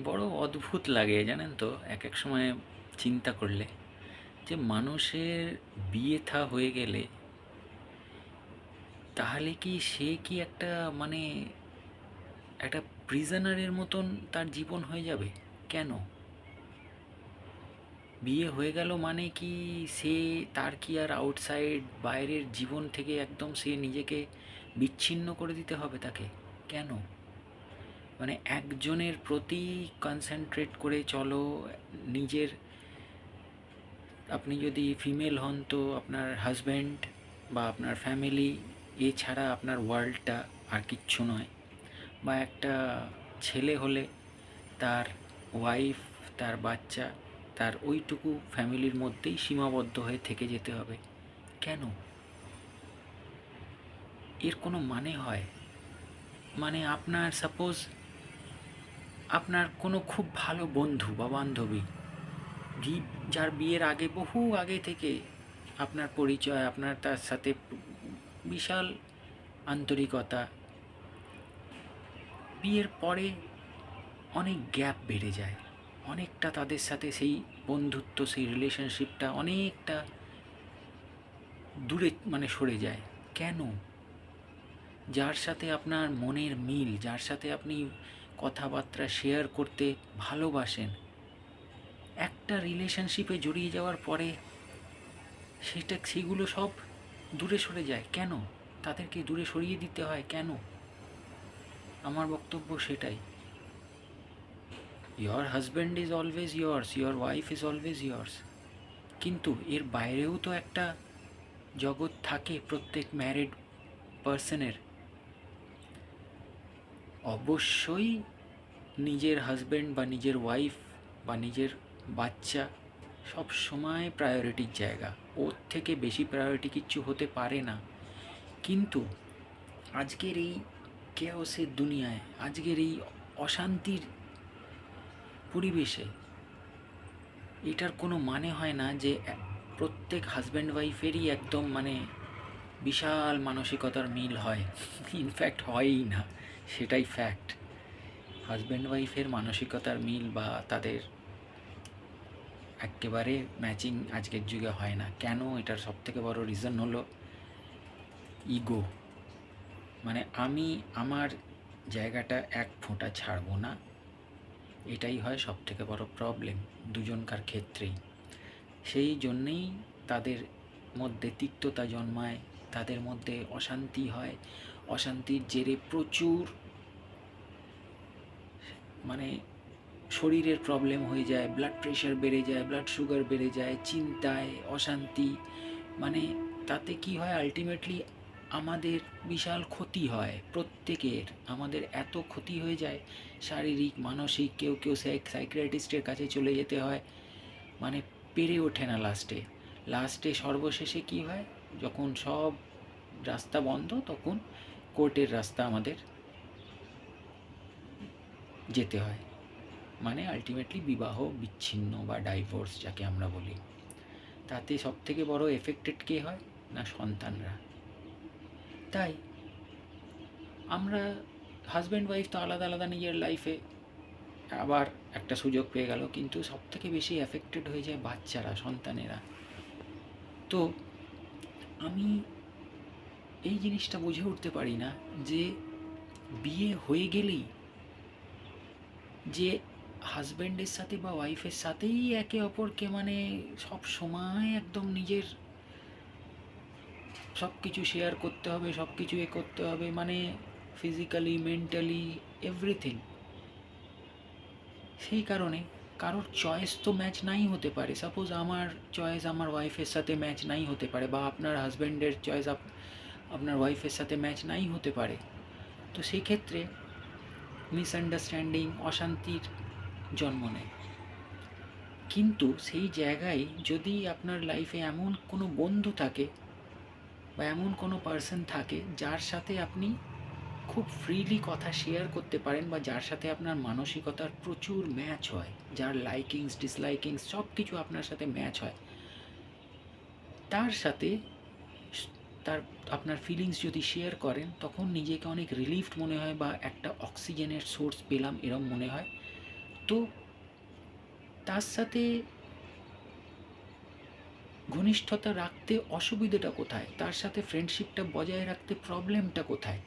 বড় অদ্ভুত লাগে জানেন তো, এক এক সময় চিন্তা করলে যে মানুষের বিয়ে থা হয়ে গেলে তাহলে কি সে কি একটা মানে একটা প্রিজনারের মতন তার জীবন হয়ে যাবে? কেন? বিয়ে হয়ে গেল মানে কি সে তার কি আর আউটসাইড বাইরের জীবন থেকে একদম সে নিজেকে বিচ্ছিন্ন করে দিতে হবে তাকে? কেন? মানে একজনের প্রতি কনসেন্ট্রেট করে চলো। নিজের, আপনি যদি ফিমেল হন তো আপনার হাজব্যান্ড বা আপনার ফ্যামিলি, এছাড়া আপনার ওয়ার্ল্ডটা আর কিচ্ছু নয়। বা একটা ছেলে হলে তার ওয়াইফ, তার বাচ্চা, তার ওইটুকু ফ্যামিলির মধ্যেই সীমাবদ্ধ হয়ে থেকে যেতে হবে। কেন? এর কোনো মানে হয়? মানে আপনার সাপোজ আপনার কোনো খুব ভালো বন্ধু বা বান্ধবী, যার বিয়ের আগে, বহু আগে থেকে আপনার পরিচয়, আপনার তার সাথে বিশাল আন্তরিকতা, বিয়ের পরে অনেক গ্যাপ বেড়ে যায়, অনেকটা তাদের সাথে সেই বন্ধুত্ব, সেই রিলেশনশিপটা অনেকটা দূরে মানে সরে যায়। কেন? যার সাথে আপনার মনের মিল, যার সাথে আপনি কথাবার্তা শেয়ার করতে ভালোবাসেন, একটা রিলেশনশিপে জড়িয়ে যাওয়ার পরে সেগুলো সব দূরে সরে যায় কেন? তাদেরকে দূরে সরিয়ে দিতে হয় কেন? আমার বক্তব্য সেটাই। Your husband is always years, your wife is always years, কিন্তু এর বাইরেও তো একটা জগৎ থাকে প্রত্যেক ম্যারিড পার্সনের। অবশ্যই নিজের হাজব্যান্ড বা নিজের ওয়াইফ বা নিজের বাচ্চা সব সময় প্রায়োরিটির জায়গা, ওর থেকে বেশি প্রায়োরিটি কিচ্ছু হতে পারে না। কিন্তু আজকের এই কেওসের দুনিয়ায়, আজকের এই অশান্তির পরিবেশে এটার কোনো মানে হয় না যে প্রত্যেক হাজব্যান্ড ওয়াইফেরই একদম মানে বিশাল মানসিকতার মিল হয়। ইনফ্যাক্ট হয়ই না, সেটাই ফ্যাক্ট। হাজব্যান্ড ওয়াইফের মানসিকতার মিল বা তাদের একেবারে ম্যাচিং আজকের যুগে হয় না। কেন? এটার সবথেকে বড় রিজন হলো ইগো। মানে আমি আমার জায়গাটা এক ফোঁটা ছাড়বো না, এটাই হয় সবথেকে বড় প্রবলেম দুজনকার ক্ষেত্রেই। সেই জন্যেই তাদের মধ্যে তিক্ততা জন্মায়, তাদের মধ্যে অশান্তি হয়। অশান্তির জেরে প্রচুর মানে শরীরের প্রবলেম হয়ে যায়, ব্লাড প্রেশার বেড়ে যায়, ব্লাড সুগার বেড়ে যায়, চিন্তায় অশান্তি। মানে তাতে কি হয়, আলটিমেটলি আমাদের বিশাল ক্ষতি হয় প্রত্যেকের। আমাদের এত ক্ষতি হয়ে যায়, শারীরিক, মানসিক, কেউ কেউ সাইকিয়াট্রিস্টের কাছে চলে যেতে হয়, মানে পেরে ওঠে না লাস্টে। সর্বশেষে কি হয়, যখন সব রাস্তা বন্ধ তখন কোর্টের রাস্তা আমাদের যেতে হয়। মানে আলটিমেটলি বিবাহ বিচ্ছিন্ন বা ডাইভোর্স যাকে আমরা বলি। তাতে সবথেকে বড় এফেক্টেড কে হয়? না সন্তানরা। তাই আমরা হাজব্যান্ড ওয়াইফ তো আলাদা আলাদা নিজের লাইফে আবার একটা সুযোগ পেয়ে গেল, কিন্তু সবথেকে বেশি এফেক্টেড হয়ে যায় বাচ্চারা, সন্তানেরা। তো আমি এই জিনিসটা বুঝে উঠতে পারি না যে বিয়ে হয়ে গেলেই যে হাজব্যান্ডের সাথে বা ওয়াইফের সাথেই একে অপরকে মানে সব সময় একদম নিজের সব কিছু শেয়ার করতে হবে, সব কিছু করতে হবে, মানে ফিজিক্যালি, মেন্টালি, এভরিথিং। সেই কারণে কারোর চয়েস তো ম্যাচ নাই হতে পারে। সাপোজ আমার চয়েস আমার ওয়াইফের সাথে ম্যাচ নাই হতে পারে, বা আপনার হাজব্যান্ডের চয়েস আপনার ওয়াইফের সাথে ম্যাচ নাই হতে পারে। তো সেই ক্ষেত্রে মিসআন্ডারস্ট্যান্ডিং, অশান্তির জন্ম নেয়। কিন্তু সেই জায়গায় যদি আপনার লাইফে এমন কোনো বন্ধু থাকে বা এমন কোনো পার্সন থাকে যার সাথে আপনি খুব ফ্রিলি কথা শেয়ার করতে পারেন, বা যার সাথে আপনার মানসিকতার প্রচুর ম্যাচ হয়, যার লাইকিংস ডিসলাইকিংস সব কিছু আপনার সাথে ম্যাচ হয়, তার সাথে তার আপনার ফিলিংস যদি শেয়ার করেন, তখন নিজেকে অনেক রিলিফড মনে হয় বা একটা অক্সিজেনের সোর্স পেলাম এরম মনে হয়। তো তার সাথে ঘনিষ্ঠতা রাখতে অসুবিধাটা কোথায়? তার সাথে ফ্রেন্ডশিপটা বজায় রাখতে প্রবলেমটা কোথায়?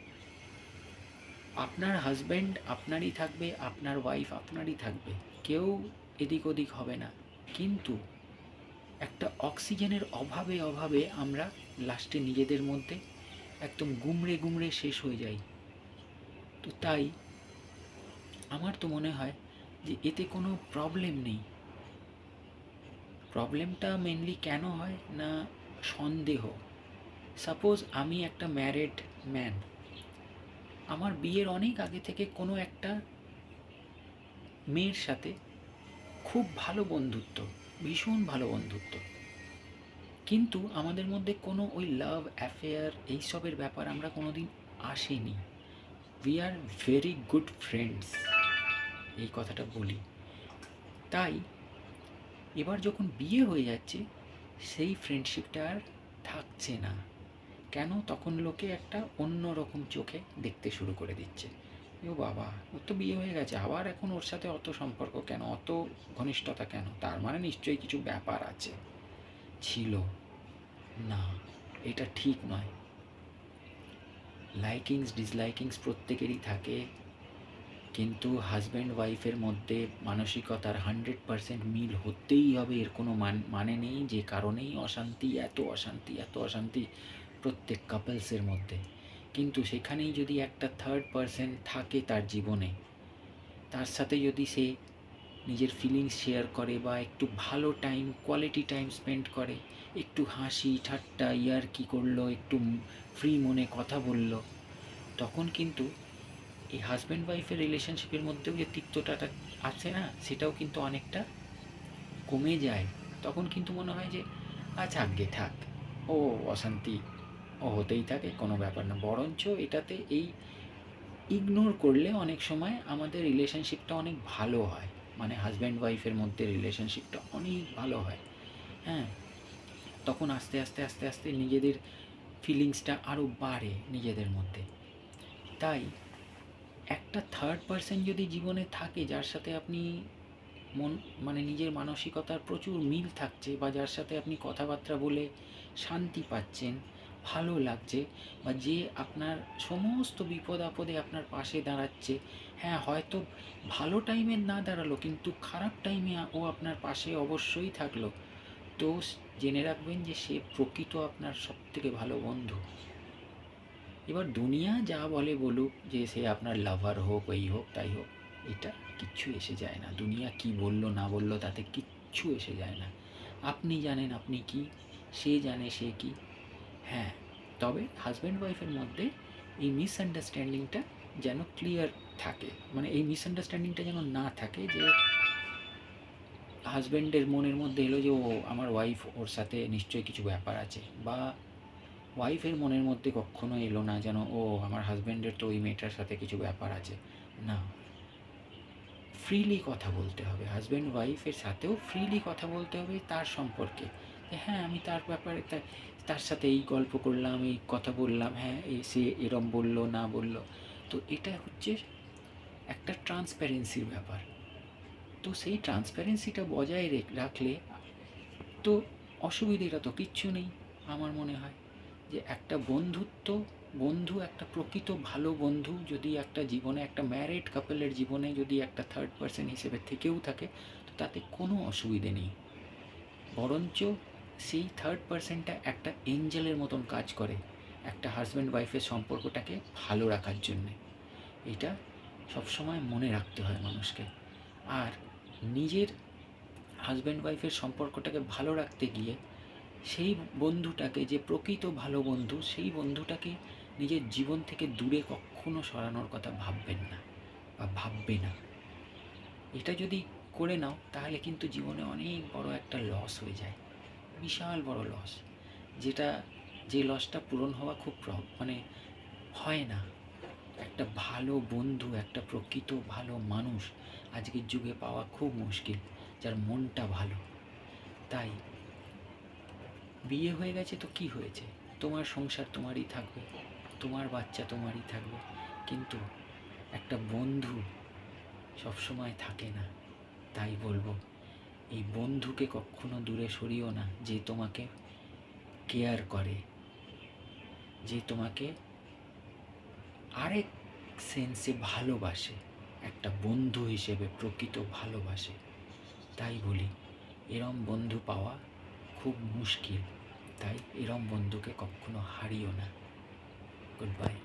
আপনার হাজব্যান্ড আপনারই থাকবে, আপনার ওয়াইফ আপনারই থাকবে, কেউ এদিক ওদিক হবে না। কিন্তু একটা অক্সিজেনের অভাবে অভাবে আমরা লাস্টে নিজেদের মধ্যে একদম গুমড়ে গুমড়ে শেষ হয়ে যাই। তো তাই আমার তো মনে হয় যে এতে কোনো প্রবলেম নেই। প্রবলেমটা মেনলি কেন হয় না, সন্দেহ। সাপোজ আমি একটা ম্যারিড ম্যান, আমার বিয়ের অনেক আগে থেকে কোনো একটা মেয়ের সাথে খুব ভালো বন্ধুত্ব, ভীষণ ভালো বন্ধুত্ব, কিন্তু আমাদের মধ্যে কোনো ওই লাভ অ্যাফেয়ার এইসবের ব্যাপার আমরা কোনো দিন আসেনি। We are very good friends, এই কথাটা বলি। তাই এবার যখন বিয়ে হয়ে যাচ্ছে সেই ফ্রেন্ডশিপটা আর থাকছে না। কেন? তখন লোকে একটা অন্য রকম চোখে দেখতে শুরু করে দিচ্ছে। ও বাবা, ওর তো বিয়ে হয়ে গেছে, আবার এখন ওর সাথে অত সম্পর্ক কেন, অত ঘনিষ্ঠতা কেন? তার মানে নিশ্চয়ই কিছু ব্যাপার আছে, ছিল। না, এটা ঠিক নয়। লাইকিংস ডিসলাইকিংস প্রত্যেকেরই থাকে, কিন্তু হাজব্যান্ড ওয়াইফের মধ্যে মানসিকতার 100% মিল হতেই হবে, এর কোনো মানে নেই। যে কারণেই অশান্তি, এত অশান্তি, এত অশান্তি প্রত্যেক কাপলসের মধ্যে। কিন্তু সেখানেই যদি একটা থার্ড পারসন থাকে তার জীবনে, তার সাথে যদি সে নিজের ফিলিংস শেয়ার করে বা একটু ভালো টাইম, কোয়ালিটি টাইম স্পেন্ড করে, একটু হাসি ঠাট্টা ইয়ার্কি করলো, একটু ফ্রি মনে কথা বলল, তখন কিন্তু এই হাজব্যান্ড ওয়াইফের রিলেশনশিপের মধ্যেও যে তিক্ততা আছে না, সেটাও কিন্তু অনেকটা কমে যায়। তখন কিন্তু মনে হয় যে আচ্ছা আগে থাক, ও অশান্তি, ও হতেই থাকে, কোনো ব্যাপার না। বরঞ্চ এটাতে এই ইগনোর করলে অনেক সময় আমাদের রিলেশনশিপটা অনেক ভালো হয়, মানে হাজব্যান্ড ওয়াইফের মধ্যে রিলেশনশিপটা অনেক ভালো হয়। হ্যাঁ, তখন আস্তে আস্তে আস্তে আস্তে নিজেদের ফিলিংসটা আরও বাড়ে নিজেদের মধ্যে। তাই একটা থার্ড পারসন যদি জীবনে থাকে, যার সাথে আপনি মন মানে নিজের মানসিকতার প্রচুর মিল থাকছে, বা যার সাথে আপনি কথাবার্তা বলে শান্তি পাচ্ছেন, ভালো লাগছে, বা যে আপনার সমস্ত বিপদ আপদে আপনার পাশে দাঁড়াচ্ছে। হ্যাঁ, হয়তো ভালো টাইমে না দাঁড়ালো, কিন্তু খারাপ টাইমে ও আপনার পাশে অবশ্যই থাকলো। তো জেনে রাখবেন যে সে প্রকৃত আপনার সবথেকে ভালো বন্ধু। এবার দুনিয়া যা বলে বলুক, যে সে আপনার লাভার হোক, এই হোক তাই হোক, এটা কিচ্ছু এসে যায় না। দুনিয়া কি বললো না বললো তাতে কিচ্ছু এসে যায় না। আপনি জানেন আপনি কি, সে জানে সে কি। হ্যাঁ, তবে হাজব্যান্ড ওয়াইফের মধ্যে এই মিসআন্ডারস্ট্যান্ডিংটা যেন ক্লিয়ার থাকে, মানে এই মিসআন্ডারস্ট্যান্ডিংটা যেন না থাকে যে হাজব্যান্ডের মনের মধ্যে এলো যে ও আমার ওয়াইফ, ওর সাথে নিশ্চয়ই কিছু ব্যাপার আছে, বা ওয়াইফের মনের মধ্যে কখনো এলো না যেন ও আমার হাজব্যান্ডের তো ওই মেয়েটার সাথে কিছু ব্যাপার আছে। না, ফ্রিলি কথা বলতে হবে, হাজব্যান্ড ওয়াইফের সাথেও ফ্রিলি কথা বলতে হবে তার সম্পর্কে। হ্যাঁ, আমি তার ব্যাপারে তার সাথে এই গল্প করলাম, এই কথা বললাম, হ্যাঁ সে এরম বললো না বললো। তো এটা হচ্ছে একটা ট্রান্সপ্যারেন্সির ব্যাপার। তো সেই ট্রান্সপ্যারেন্সিটা বজায় রাখলে তো অসুবিধেটা তো কিচ্ছু নেই। আমার মনে হয় যে একটা বন্ধু, একটা প্রকৃত ভালো বন্ধু যদি একটা জীবনে, একটা ম্যারিড কাপলের জীবনে যদি একটা থার্ড পারসন হিসেবে থেকেও থাকে, তো তাতে কোনো অসুবিধে নেই। বরঞ্চ সেই থার্ড পারসনটা একটা এঞ্জেলের মতন কাজ করে একটা হাজব্যান্ড ওয়াইফের সম্পর্কটাকে ভালো রাখার জন্যে। এটা সবসময় মনে রাখতে হয় মানুষকে। আর নিজের হাজব্যান্ড ওয়াইফের সম্পর্কটাকে ভালো রাখতে গিয়ে সেই বন্ধুটাকে, যে প্রকৃত ভালো বন্ধু, সেই বন্ধুটাকে নিজের জীবন থেকে দূরে কখনো সরানোর কথা ভাববেন না, বা ভাববে না। এটা যদি করে নাও তাহলে কিন্তু জীবনে অনেক বড় একটা লস হয়ে যায়, বিশাল বড় লস, যেটা যে লসটা পূরণ হওয়া খুব মানে হয় না। একটা ভালো বন্ধু, একটা প্রকৃত ভালো মানুষ আজকের যুগে পাওয়া খুব মুশকিল, যার মনটা ভালো। তাই বিয়ে হয়ে গেছে তো কি হয়েছে, তোমার সংসার তোমারই থাকবে, তোমার বাচ্চা তোমারই থাকবে, কিন্তু একটা বন্ধু সবসময় থাকে না। তাই বলবো, এই বন্ধুকে কখনো দূরে সরিও না যে তোমাকে কেয়ার করে, যে তোমাকে আরেক সেন্সে ভালোবাসে, একটা বন্ধু হিসেবে প্রকৃত ভালোবাসে। তাই বলি, এরম বন্ধু পাওয়া খুব মুশকিল, তাই এরম বন্ধুকে কখনো হারিও না। Good bye.